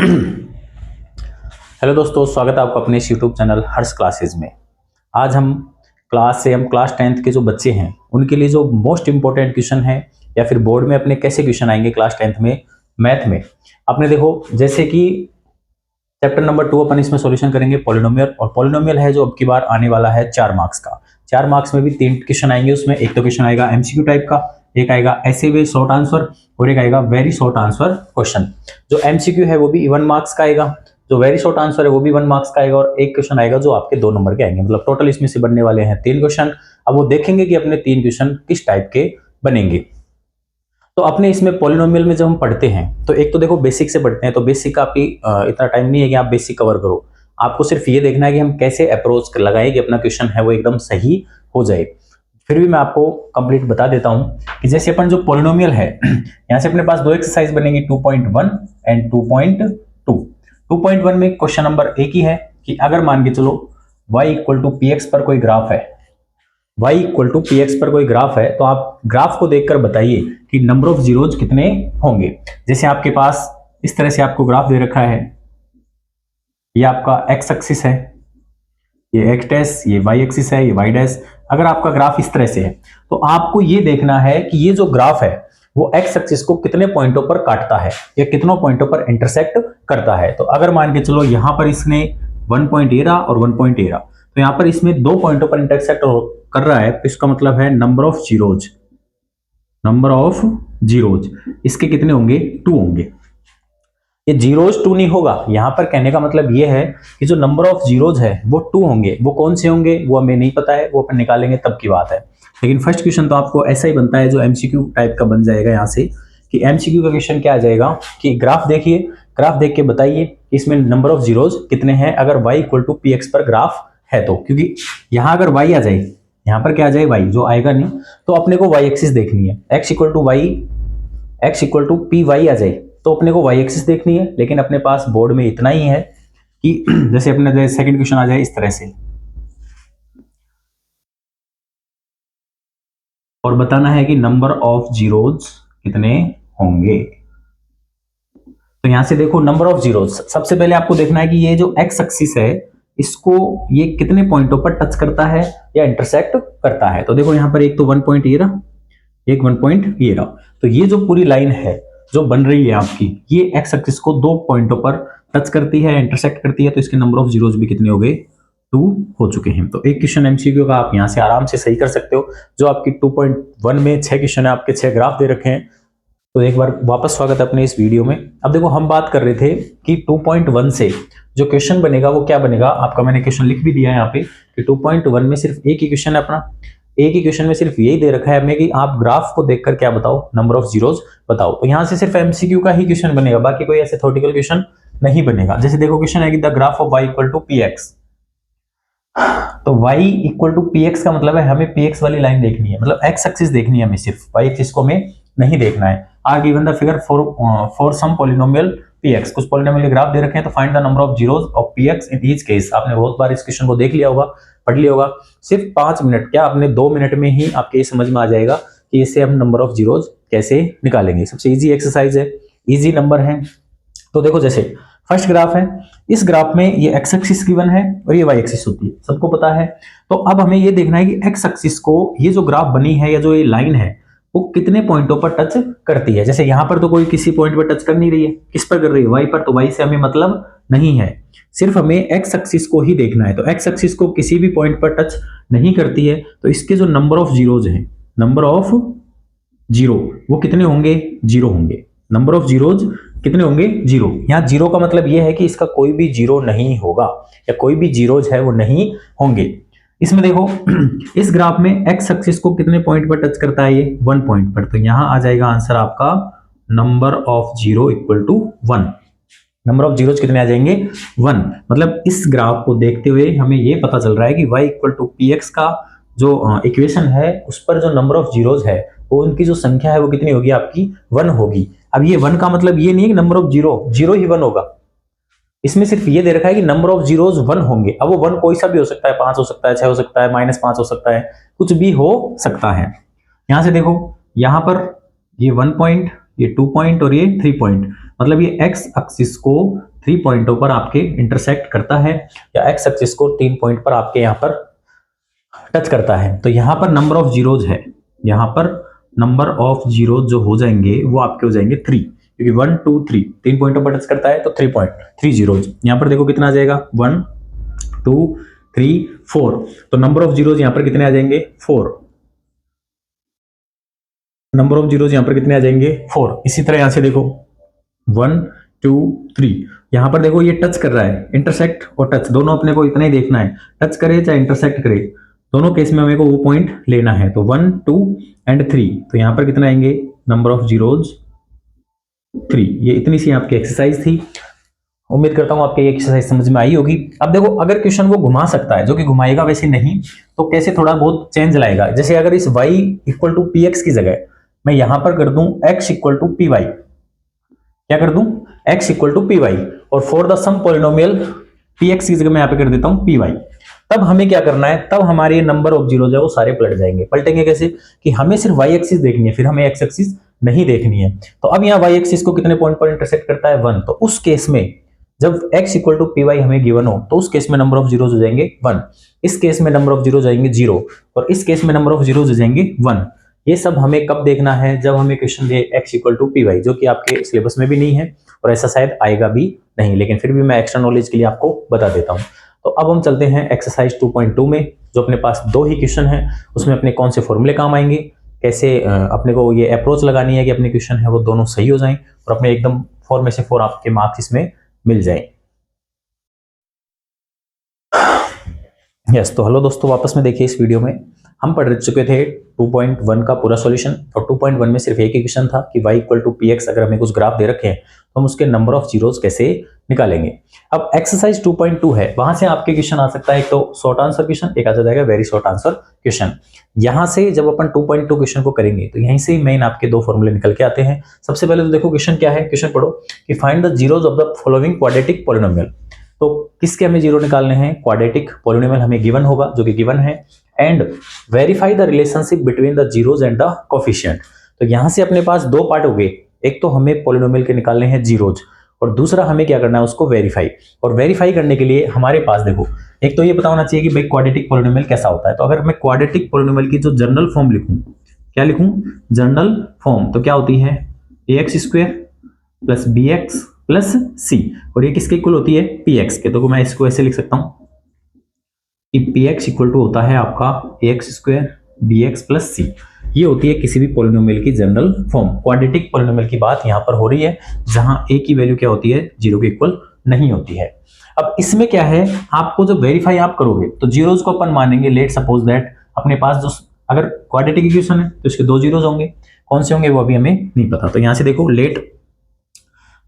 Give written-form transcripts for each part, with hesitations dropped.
Hello दोस्तों, स्वागत है आपका अपने इस यूट्यूब चैनल हर्ष क्लासेज में। आज हम क्लास 10th के जो बच्चे हैं उनके लिए जो मोस्ट इंपॉर्टेंट क्वेश्चन है या फिर बोर्ड में अपने कैसे क्वेश्चन आएंगे क्लास 10th में मैथ में। आपने देखो जैसे कि चैप्टर नंबर 2 अपन इसमें सॉल्यूशन करेंगे पॉलिनोमियल, और पॉलिनोमियल है जो अब की बार आने वाला है 4 मार्क्स का। 4 मार्क्स में भी 3 क्वेश्चन आएंगे। उसमें एक तो क्वेश्चन आएगा एमसीक्यू टाइप का, एक आएगा ऐसे वे शॉर्ट आंसर और एक आएगा वेरी शॉर्ट आंसर क्वेश्चन। जो एमसीक्यू है वो भी 1 मार्क्स का आएगा, जो वेरी शॉर्ट आंसर है वो भी 1 मार्क्स का आएगा, और एक क्वेश्चन आएगा जो आपके 2 नंबर के आएंगे। मतलब टोटल इसमें से बनने वाले हैं 3 क्वेश्चन। अब वो देखेंगे कि अपने 3 क्वेश्चन किस टाइप के बनेंगे। तो अपने इसमें पॉलिनोमियल में जब हम पढ़ते हैं तो एक तो देखो बेसिक से पढ़ते हैं, तो बेसिक का आपकी इतना टाइम नहीं है कि आप बेसिक कवर करो। आपको सिर्फ ये देखना है कि हम कैसे अप्रोच लगाएं कि अपना क्वेश्चन है वो एकदम सही हो जाए। फिर भी मैं आपको कंप्लीट बता देता हूं कि जैसे अपन जो पॉलिनोमियल है यहां से अपने पास 2 एक्सरसाइज बनेंगी 2.1 एंड 2.2। 2.1 में क्वेश्चन नंबर एक ही है कि अगर मान के चलो y equal to P x पर कोई ग्राफ है, y equal to P x पर कोई ग्राफ है, तो आप ग्राफ को देखकर बताइए कि नंबर ऑफ जीरोज कितने होंगे। जैसे आपके पास इस तरह से आपको ग्राफ दे रखा है, ये आपका एक्स एक्सिस है, ये एक्स डैश, ये वाई एक्सिस है, ये वाई डैश। अगर आपका ग्राफ इस तरह से है तो आपको ये देखना है कि ये जो ग्राफ है वो एक्स एक्सिस को कितने पॉइंटों पर काटता है या कितनों पॉइंटों पर इंटरसेक्ट करता है। तो अगर मान के चलो यहां पर इसने 1 पॉइंट ए रहा और 1 पॉइंट ए रहा, तो यहां पर इसमें 2 पॉइंटों पर इंटरसेक्ट कर रहा है, तो इसका मतलब है number of zeros, number of zeros इसके कितने होंगे? 2 होंगे। ये जीरोज 2 नहीं होगा, यहां पर कहने का मतलब ये है कि जो नंबर ऑफ जीरोज है वो 2 होंगे। वो कौन से होंगे वो हमें नहीं पता है, वो अपन निकालेंगे तब की बात है। लेकिन फर्स्ट क्वेश्चन तो आपको ऐसा ही बनता है जो एमसीक्यू टाइप का बन जाएगा यहाँ से, कि एमसीक्यू का क्वेश्चन क्या आ जाएगा कि ग्राफ देखिए, ग्राफ देख के बताइए इसमें नंबर ऑफ जीरोज कितने हैं अगर y equal to P x पर ग्राफ है तो। क्योंकि यहां अगर y आ जाए, यहां पर क्या आ जाए y, जो आएगा नहीं, तो अपने को y एक्सिस देखनी है। x equal to P Y आ जाए तो अपने को y एक्सिस देखनी है। लेकिन अपने पास बोर्ड में इतना ही है कि जैसे अपने सेकंड क्वेश्चन आ जाए इस तरह से, और बताना है कि नंबर ऑफ जीरोज कितने होंगे। तो यहां से देखो नंबर ऑफ जीरोज, सबसे पहले आपको देखना है कि ये जो एक्स एक्सिस है इसको ये कितने पॉइंटों पर टच करता है या इंटरसेक्ट करता है। तो देखो यहां पर एक तो 1 पॉइंट ये रहा, एक 1 पॉइंट ये रहा, तो ये जो पूरी लाइन है जो बन रही है आपकी, ये एक्स एक्सिस को 2 पॉइंटों पर टच करती है, इंटरसेक्ट करती है, तो इसके नंबर ऑफ जीरोज भी कितने हो गए? 2 हो चुके हैं। तो एक क्वेश्चन एमसीक्यू का आप यहां से आराम से सही कर सकते हो। जो आपकी 2.1 में 6 क्वेश्चन है, आपके 6 ग्राफ दे रखे हैं। तो एक बार वापस स्वागत है अपने इस वीडियो में। अब देखो हम बात कर रहे थे कि 2.1 से जो क्वेश्चन बनेगा वो क्या बनेगा। आपका मैंने क्वेश्चन लिख भी दिया है यहाँ पे कि 2.1 में सिर्फ एक ही क्वेश्चन है अपना, एक ही क्वेश्चन में सिर्फ यही दे रखा है हमें कि आप ग्राफ को देखकर क्या बताओ, नंबर ऑफ जीरोज बताओ। तो यहाँ से सिर्फ एमसीक्यू का ही क्वेश्चन बनेगा, बाकी कोई ऐसे थ्योरेटिकल क्वेश्चन नहीं बनेगा। जैसे देखो क्वेश्चन है कि the graph of y equal to P x, तो y equal to P x का मतलब है हमें पी एक्स वाली लाइन देखनी है, मतलब एक्स एक्सिस देखनी है हमें, सिर्फ y एक्सिस को हमें नहीं देखना है। Are given the figure for some polynomial P x, कुछ पॉलिनोमियल के ग्राफ दे रखे हैं, तो find the number of zeros of p x in each case. आपने बहुत बार इस क्वेश्चन को देख लिया होगा, पढ़ लिया होगा। सिर्फ 5 मिनट क्या, आपने 2 मिनट में ही आपके ये समझ में आ जाएगा कि इससे हम नंबर ऑफ जीरोज कैसे निकालेंगे। सबसे इजी एक्सरसाइज है, इजी नंबर है। तो देखो जैसे फर्स्ट ग्राफ है, इस ग्राफ में ये एक्स एक्सिस गिवन है और ये वाई एक्सिस होती है, सबको पता है। तो अब हमें ये देखना है कि एक्स एक्सिस को ये जो ग्राफ बनी है या जो ये लाइन है वो कितने पॉइंटों पर टच करती है। जैसे यहां पर तो कोई किसी पॉइंट पर टच कर नहीं रही है, किस पर कर रही है? वाई पर। तो वाई से हमें मतलब नहीं है, सिर्फ हमें एक्स एक्सिस को ही देखना है। तो एक्स एक्सिस को किसी भी पॉइंट पर टच नहीं करती है, तो इसके जो नंबर ऑफ जीरोज हैं, नंबर ऑफ जीरो वो कितने होंगे? 0 होंगे। नंबर ऑफ जीरोज कितने होंगे? 0। यहाँ 0 का मतलब यह है कि इसका कोई भी जीरो नहीं होगा या कोई भी जीरोज है वो नहीं होंगे। इसमें देखो इस ग्राफ में एक्स एक्सिस को कितने पॉइंट पर टच करता है? ये 1 पॉइंट पर। तो यहां आ जाएगा आंसर आपका number of zero equal to 1। Number of zeros कितने आ जाएंगे? 1। मतलब इस ग्राफ को देखते हुए हमें ये पता चल रहा है कि y equal to P x का जो इक्वेशन है उस पर जो नंबर ऑफ जीरोज है वो उनकी जो संख्या है वो कितनी होगी? आपकी 1 होगी। अब ये 1 का मतलब ये नहीं है कि नंबर ऑफ जीरो ही 1 होगा, इसमें सिर्फ ये दे रखा है कि नंबर ऑफ जीरोज 1 होंगे। अब वो 1 कोई सा भी हो सकता है, 5 हो सकता है, 6 हो सकता है, -5 हो सकता है, कुछ भी हो सकता है। यहां से देखो यहां पर ये 1 पॉइंट, ये 2 पॉइंट और ये 3 पॉइंट, मतलब ये एक्स एक्सिस को 3 पॉइंटों पर आपके इंटरसेक्ट करता है, या एक्स एक्सिस को 3 पॉइंट पर आपके यहाँ पर टच करता है। तो यहाँ पर नंबर ऑफ जीरोज है, यहाँ पर नंबर ऑफ जीरोज जो हो जाएंगे वो आपके हो जाएंगे 3, क्योंकि 1 2 3 3 पॉइंटों पर टच करता है, तो 3 पॉइंट 3 जीरोज। यहाँ पर देखो कितना आ जाएगा 1 2 3 4, तो नंबर ऑफ जीरोज यहाँ पर कितने आ जाएंगे 4, नंबर ऑफ जीरोज यहाँ पर कितने आ जाएंगे 4। इसी तरह यहाँ से देखो 1 2 3, यहाँ पर देखो ये टच कर रहा है, इंटरसेक्ट और टच दोनों अपने को इतना ही देखना है, टच करे चाहे इंटरसेक्ट करे, दोनों केस में हमें को वो पॉइंट लेना है। तो 1 2 एंड 3, तो यहाँ पर कितना आएंगे नंबर ऑफ जीरोज 3। ये इतनी सी आपकी एक्सरसाइज थी, उम्मीद करता हूं आपके ये एक्सरसाइज समझ में आई होगी। अब देखो अगर क्वेश्चन वो घुमा सकता है, जो कि घुमाएगा वैसे नहीं, तो कैसे थोड़ा बहुत चेंज लाएगा। जैसे अगर इस y equal to P X की जगह मैं यहां पर कर दूं x equal to P Y, क्या कर दूं x equal to P Y, और for the sum polynomial P X की जगह मैं यहां पे कर देता हूं पी वाई। तब हमें क्या करना है, तब हमारे नंबर ऑफ जीरोज है वो सारे पलट जाएंगे। पलटेंगे कैसे, कि हमें सिर्फ वाई एक्सिस देखनी है, फिर हमें एक्स एक्सिस नहीं देखनी है। तो अब यहाँ वाई एक्सिस को कितने पॉइंट पर इंटरसेक्ट करता है 1, तो उस केस में जब x equal to P Y हमें गिवन हो, तो उस केस में नंबर ऑफ जीरोज हो जाएंगे 1, इस केस में नंबर ऑफ जीरोज आएंगे 0, और इस केस में नंबर ऑफ जीरोज हो जाएंगे 1। ये सब हमें कब देखना है, जब हमें क्वेश्चन दे x equal to P Y, जो कि आपके सिलेबस में भी नहीं है और ऐसा शायद आएगा भी नहीं, लेकिन फिर भी मैं एक्स्ट्रा नॉलेज के लिए आपको बता देता हूँ। तो अब हम चलते हैं एक्सरसाइज 2.2 में, जो अपने पास 2 ही क्वेश्चन है, उसमें अपने कौन से फॉर्मूले काम आएंगे, कैसे अपने को ये अप्रोच लगानी है कि अपने क्वेश्चन है वो दोनों सही हो जाएं और अपने एकदम 4 में से 4 आपके मार्क्स इसमें मिल जाएं। यस, तो हेलो दोस्तों, वापस में देखिए इस वीडियो में हम पढ़ चुके थे 2.1 का पूरा सॉल्यूशन, और 2.1 में सिर्फ एक ही क्वेश्चन था कि y equal to P X अगर हमें कुछ ग्राफ दे रखे हैं तो हम उसके नंबर ऑफ जीरोज कैसे निकालेंगे। अब एक्सरसाइज 2.2 है, वहां से आपके क्वेश्चन आ सकता है, एक तो शॉर्ट आंसर क्वेश्चन, एक आ जाएगा वेरी शॉर्ट आंसर क्वेश्चन। यहां से जब अपन 2.2 क्वेश्चन को करेंगे तो यहीं से मेन आपके 2 फॉर्मूले निकल के आते हैं। सबसे पहले तो देखो क्वेश्चन क्या है, क्वेश्चन पढ़ो कि find the zeros of the following quadratic polynomial. तो किसके हमें जीरो निकालने हैं, क्वाड्रेटिक पॉलिनोमियल हमें गिवन होगा, जो कि गिवन है, and verify the relationship between the zeros and the coefficient. तो यहां से अपने पास 2 पार्ट हो गए, एक तो हमें पॉलिनोमियल के निकालने हैं जीरोज, और दूसरा हमें क्या करना है उसको वेरीफाई। और वेरीफाई करने के लिए हमारे पास देखो, एक तो ये पता होना चाहिए कि भाई क्वाड्रेटिक पॉलिनोमियल कैसा होता है। तो अगर मैं क्वाड्रेटिक पॉलिनोमियल की जो जनरल फॉर्म लिखूं, क्या लिखूं जनरल फॉर्म, तो क्या होती है ax square plus bx plus c, और ये किसके इक्वल होती है px के। तो मैं इसको ऐसे लिख सकता हूं कि px इक्वल टू होता है आपका ax square bx plus c। ये होती है किसी भी पॉलिनोमियल की जनरल फॉर्म। क्वाड्रेटिक पॉलिनोमियल की बात यहां पर हो रही है, जहां a की वैल्यू क्या होती है 0 के इक्वल नहीं होती है। अब इसमें क्या है, आपको जब वेरीफाई आप करोगे तो जीरोज को अपन मानेंगे, लेट सपोज दैट अपने पास जो अगर क्वाड्रेटिक इक्वेशन है तो इसके 2 जीरोज होंगे, कौन से होंगे वो अभी हमें नहीं पता। तो यहां से देखो लेट,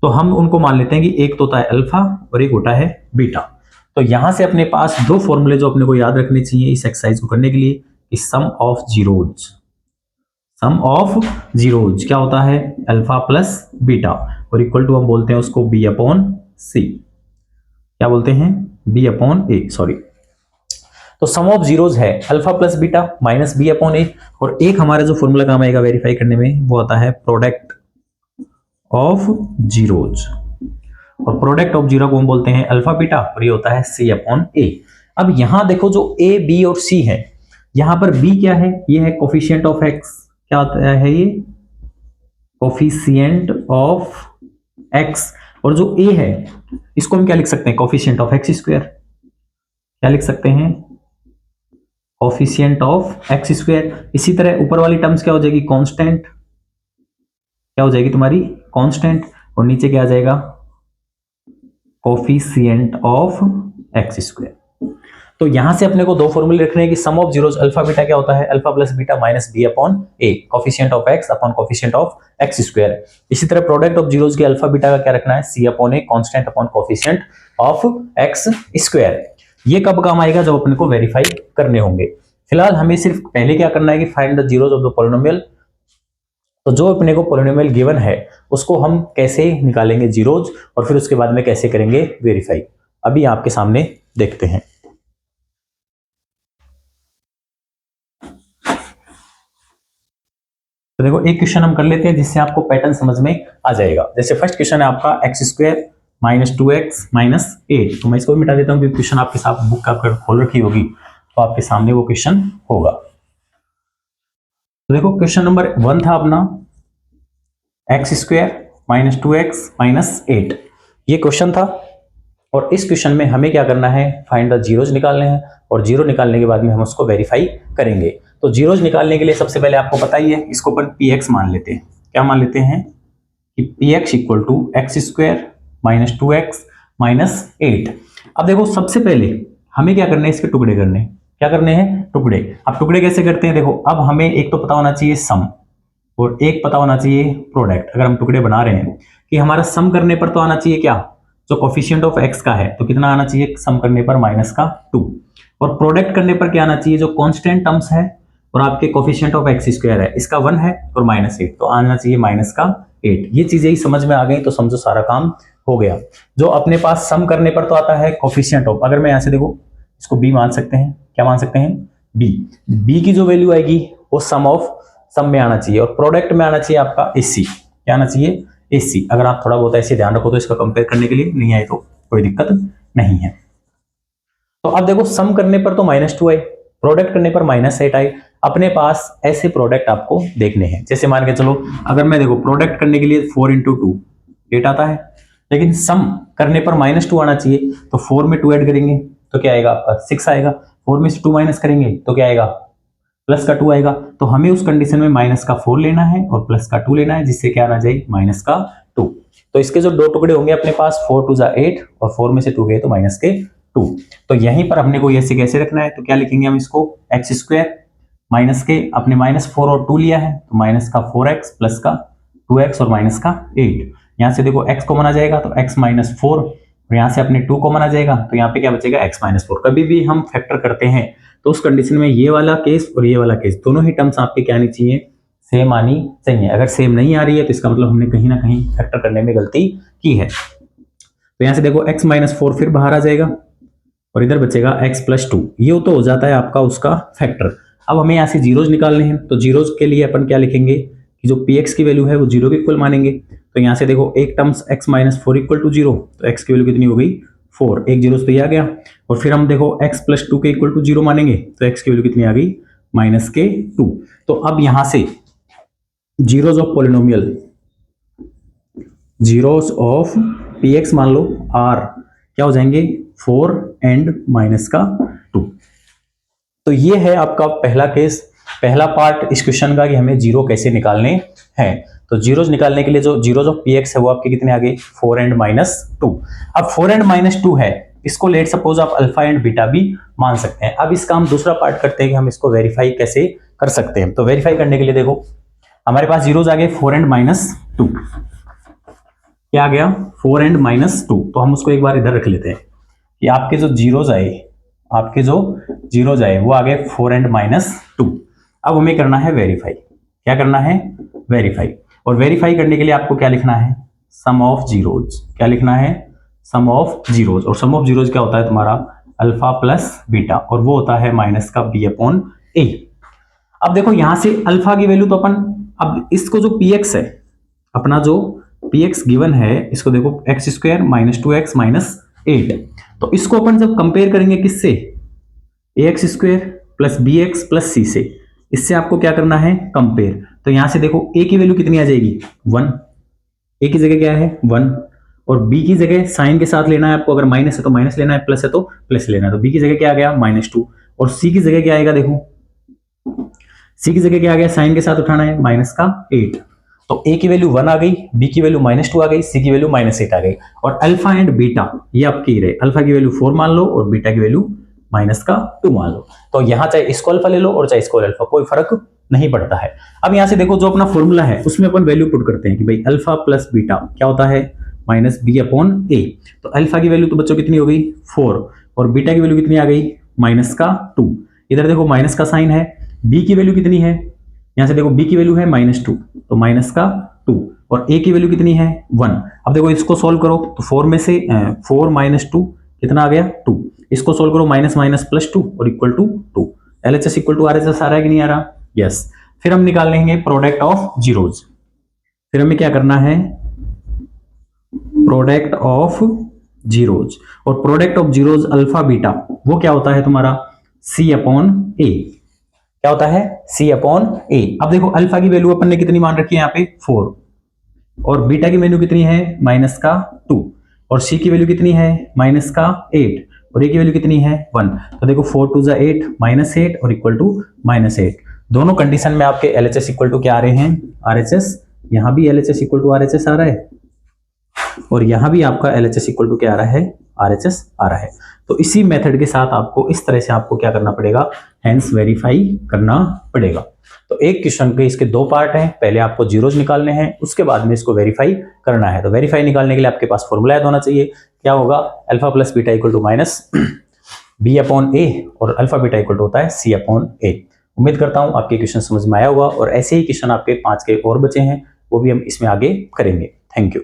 तो हम उनको मान लेते हैं कि एक तो होता है अल्फा और एक होता है बीटा। तो यहां से अपने पास 2 फॉर्मूले जो अपने को याद रखने चाहिए इस एक्सरसाइज को करने के लिए, कि sum of zeros, sum of zeros क्या होता है अल्फा प्लस बीटा, और इक्वल टू हम बोलते हैं उसको बी अपॉन सी, क्या बोलते हैं बी अपॉन ए, सॉरी। तो सम ऑफ जीरोज है alpha plus beta minus B upon A, और एक हमारा जो फॉर्मूला काम आएगा वेरीफाई करने में वो आता है प्रोडक्ट ऑफ जीरोज, और प्रोडक्ट ऑफ जीरो को हम बोलते हैं अल्फा बीटा, और ये होता है सी अपॉन ए। अब यहां देखो जो ए बी और सी है, यहां पर बी क्या है, ये है कोफिशिएंट ऑफ एक्स, क्या होता है ये कोफिशिएंट ऑफ एक्स, और जो ए है इसको हम क्या लिख सकते हैं कोफिशिएंट ऑफ एक्स स्क्वायर, क्या लिख सकते हैं कोफिशिएंट ऑफ एक्स स्क्वायर। इसी तरह ऊपर वाली टर्म्स क्या हो जाएगी कांस्टेंट, क्या हो जाएगी तुम्हारी कांस्टेंट, और नीचे क्या आ जाएगा कोफिशिएंट ऑफ एक्स स्क्वायर। तो यहां से अपने को 2 फॉर्मूले रखने हैं कि sum of zeros alpha beta क्या होता है alpha plus beta minus B upon A, coefficient of X upon coefficient of X square. इसी तरह प्रोडक्ट ऑफ जीरोज के अल्फा बीटा का क्या रखना है C upon A constant upon coefficient of X square. ये कब काम आएगा, जब अपने को वेरीफाई करने होंगे। फिलहाल हमें सिर्फ पहले क्या करना है कि find the zeros of the polynomial. तो जो अपने को पॉलिनोमियल गिवन है उसको हम कैसे निकालेंगे जीरोज, और फिर उसके बाद में कैसे करेंगे वेरीफाई, अभी आपके सामने देखते हैं। तो देखो एक क्वेश्चन हम कर लेते हैं जिससे आपको पैटर्न समझ में आ जाएगा। जैसे फर्स्ट क्वेश्चन है आपका एक्स स्क्वायर -2x -8। तो मैं इसको भी मिटा देता हूँ क्योंकि क्वेश्चन आपके साथ बुक आप खोल रखी होगी तो आपके सामने वो क्वेश्चन होगा। तो देखो क्वेश्चन नंबर 1 था अपना x² -2x -8, ये क्वेश्चन था। और इस क्वेश्चन में हमें क्या करना है, फाइंड द जीरोज निकालने हैं और जीरो निकालने के बाद में हम उसको वेरीफाई करेंगे। तो जीरोज निकालने के लिए सबसे पहले आपको पता ही है, इसको अपन px मान लेते हैं। क्या मान लेते हैं कि px equal to x² -2x -8। अब देखो सबसे पहले हमें क्या करना है, इसके टुकड़े करने हैं। क्या करने हैं, टुकड़े। अब टुकड़े कैसे करते हैं, देखो अब हमें एक तो पता होना चाहिए सम और एक पता होना चाहिए प्रोडक्ट। अगर हम टुकड़े बना रहे हैं कि हमारा सम करने पर तो आना चाहिए क्या, जो कोफिशिएंट ऑफ x का है तो कितना आना चाहिए सम करने पर -2, और प्रोडक्ट करने पर क्या आना चाहिए, जो कांस्टेंट टर्म्स है और आपके कोफिशिएंट ऑफ x² है इसका 1 है और -8 तो आना चाहिए -8। ये चीजें ही समझ में आ गई तो समझो सारा काम हो गया। जो अपने पास सम करने पर तो आता है कोफिशिएंट ऑफ, अगर मैं यहां से देखो इसको b मान सकते हैं। क्या मान सकते हैं, b की जो वैल्यू आएगी वो सम में आना चाहिए और प्रोडक्ट में आना चाहिए आपका AC। क्या आना चाहिए, AC। अगर आप थोड़ा बहुत ऐसे ध्यान रखो तो इसका कंपेयर करने के लिए नहीं आए तो कोई दिक्कत नहीं है। तो अब देखो सम करने पर तो -2 आए, प्रोडक्ट करने पर -8 आए। अपने पास ऐसे प्रोडक्ट आपको देखने हैं, जैसे मान के चलो अगर मैं देखो प्रोडक्ट करने के लिए 4 × 2 8 आता है, लेकिन सम करने पर -2 आना चाहिए तो 4 में 2 ऐड करेंगे तो क्या आएगा आपका 6 आएगा, 4 में से 2 माइनस करेंगे तो क्या आएगा प्लस का 2 आएगा। तो हमें उस कंडीशन में -4 लेना है और प्लस का 2 लेना है, जिससे क्या आना चाहिए -2। तो इसके जो दो टुकड़े होंगे अपने पास 4 × 2 = 8 और 4 में से 2 गए तो -2। तो यहीं पर हमने को ऐसे कैसे रखना है, तो क्या लिखेंगे हम इसको x² माइनस के अपने -4 और 2 लिया है तो -4x प्लस का 2x और -8। यहाँ से देखो x कॉमन आ जाएगा तो x -4 और यहाँ से अपने 2 कॉमन आ जाएगा तो यहाँ पे क्या बचेगा x -4। कभी भी हम फैक्टर करते हैं तो उस कंडीशन में ये वाला केस और ये वाला केस दोनों ही टर्म्स आपके क्या आनी चाहिए, सेम आनी चाहिए। अगर सेम नहीं आ रही है तो इसका मतलब हमने कहीं ना कहीं फैक्टर करने में गलती की है। तो यहाँ से देखो x -4 फिर बाहर आ जाएगा और इधर बचेगा x + 2। ये तो हो जाता है आपका उसका फैक्टर। अब हमें यहाँ से जीरोज निकालने हैं तो जीरोज के लिए अपन क्या लिखेंगे कि जो px की वैल्यू है वो 0 के इक्वल मानेंगे। तो यहाँ से देखो एक टर्म्स x -4 = 0 तो x की वैल्यू कितनी हो गई 4, एक जीरो पे आ गया। और फिर हम देखो x + 2 के इक्वल टू 0 मानेंगे तो x की वैल्यू कितनी आ गई -2। तो अब यहां से zeros of polynomial, zeros of px मान लो r क्या हो जाएंगे 4 एंड -2। तो ये है आपका पहला केस, पहला पार्ट इस क्वेश्चन का कि हमें जीरो कैसे निकालने हैं। तो जीरोज निकालने के लिए जो जीरोज ऑफ px है वो आपके कितने आ गए 4 एंड -2। अब 4 एंड -2 है, इसको लेट सपोज आप अल्फा एंड बीटा भी मान सकते हैं। अब इसका हम दूसरा पार्ट करते हैं कि हम इसको वेरीफाई कैसे कर सकते हैं। तो वेरीफाई करने के लिए देखो हमारे पास जीरोज आ गए 4 एंड -2। क्या आ गया 4 एंड -2। तो हम उसको एक बार इधर रख लेते हैं कि आपके जो जीरोज आए वो आ गए 4 एंड -2। अब हमें करना है वेरीफाई। क्या करना है, वेरीफाई। और वेरीफाई करने के लिए आपको क्या लिखना है, सम ऑफ जीरोज। क्या लिखना है, सम ऑफ जीरोज। और सम ऑफ जीरोज क्या होता है तुम्हारा अल्फा प्लस बीटा और वो होता है -b/a। अब देखो यहां से अल्फा की वैल्यू तो अपन, अब इसको जो px है अपना जो px गिवन है इसको देखो x² -2x -8। तो इसको अपन जब कंपेयर करेंगे किससे, ax² + bx + c से, इससे आपको क्या करना है कंपेयर। तो यहां से देखो a की वैल्यू कितनी आ जाएगी 1, a की जगह क्या है 1 और b की जगह साइन के साथ लेना है आपको, अगर माइनस है तो माइनस लेना है, प्लस है तो प्लस लेना है। तो b की जगह क्या आ गया -2 और c की जगह क्या आएगा, देखो c की जगह क्या आ गया साइन के साथ उठाना है -8। तो a की वैल्यू 1 आ गई, b की वैल्यू -2 आ गई, c की वैल्यू -8 आ गई। और अल्फा एंड बीटा ये आपकी रहे, अल्फा की वैल्यू 4 मान लो और बीटा की वैल्यू -2 मान लो। तो यहां चाहे इसको अल्फा ले लो और चाहे इसको अल्फा, कोई फर्क नहीं पड़ता है। अब यहां से देखो जो अपना फॉर्मूला है उसमें अपन वैल्यू पुट करते हैं कि भाई अल्फा प्लस बीटा क्या होता है -b/a। तो अल्फा की वैल्यू तो बच्चों कितनी हो गई 4 और बीटा की वैल्यू कितनी आ गई -2। इधर देखो माइनस का साइन है, b की वैल्यू कितनी है, यहां से देखो b की वैल्यू है -2 तो -2 और a की वैल्यू कितनी है 1। अब देखो इसको सोल्व करो तो 4 में से 4 - 2 कितना आ गया 2। इसको सोल्व करो -2 और equal to 2। LHS equal to RHS आ रहा है कि नहीं आ रहा, यस। फिर हम निकाल लेंगे प्रोडक्ट ऑफ जीरोज। फिर हमें क्या करना है प्रोडक्ट ऑफ जीरोज, और product of zeros alpha beta वो क्या होता है तुम्हारा C अपॉन ए। क्या होता है C अपॉन ए। अब देखो अल्फा की वैल्यू अपन ने कितनी मान रखी है यहाँ पे 4, और बीटा की वैल्यू कितनी है -2, और C की वैल्यू कितनी है -8, और ए की वैल्यू कितनी है 1। तो देखो 4 2 जा 8 -8 और इक्वल टू -8। दोनों कंडीशन में आपके LHS इक्वल टू क्या आ रहे हैं RHS। यहां भी LHS इक्वल टू RHS आ रहा है, और यहां भी आपका LHS इक्वल टू क्या आ रहा है RHS आ रहा है। तो इसी मेथड के साथ आपको इस तरह से आपको क्या करना पड़ेगा, हेंस वेरीफाई करना पड़ेगा। तो एक क्वेश्चन के इसके दो पार्ट हैं, पहले आपको जीरोज निकालने हैं, उसके बाद में इसको वेरीफाई करना है। तो वेरीफाई निकालने के लिए आपके पास फॉर्मूला याद होना चाहिए। क्या होगा, alpha plus beta equal to minus B upon A, और अल्फा बीटा इक्वल टू होता है C अपॉन ए। उम्मीद करता हूं आपके क्वेश्चन समझ में आया होगा, और ऐसे ही क्वेश्चन आपके 5 के और बचे हैं, वो भी हम इसमें आगे करेंगे। Thank you.